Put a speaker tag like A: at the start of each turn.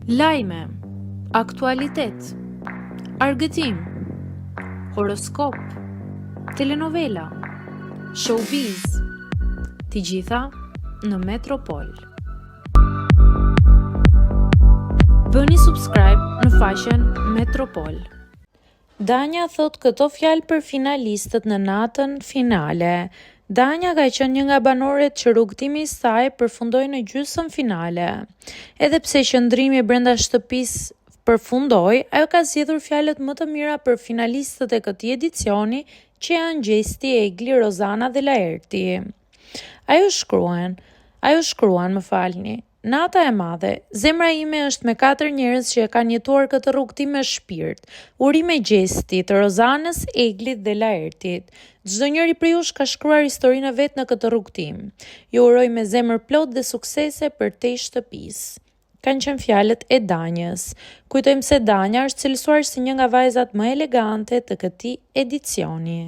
A: Lajme, aktualitet, argëtim, horoskop, telenovela, showbiz, të gjitha në Metropol. Bëni subscribe në faqen Metropol. Danja thot këto fjalë për finalistët në natën finale. Danja ka qenë një nga banorët që rrugtimi i saj përfundoi në gjysmë finale. Edhe pse qëndrimi brenda shtëpisë përfundoi, ajo ka zgjedhur fjalët më të mira për finalistët e këtij edicioni, që janë Gjesti, Egli, Rozana dhe Laerti. Ajo shkruan, Nata e madhe, zemra ime është me 4 njerëz që e kanë jetuar këtë rrugtim me shpirt. Urime Gjestit, Rozanës, Eglit dhe Laertit. Çdo njeri prej jush ka shkruar historinë e vet në këtë rrugtim. Ju uroj me zemër plot dhe suksese për te shtëpisë. Kanë qenë fjalët e Danjës. Kujtojmë se Danja është cilësuar si një nga vajzat më elegante të këtij edicioni.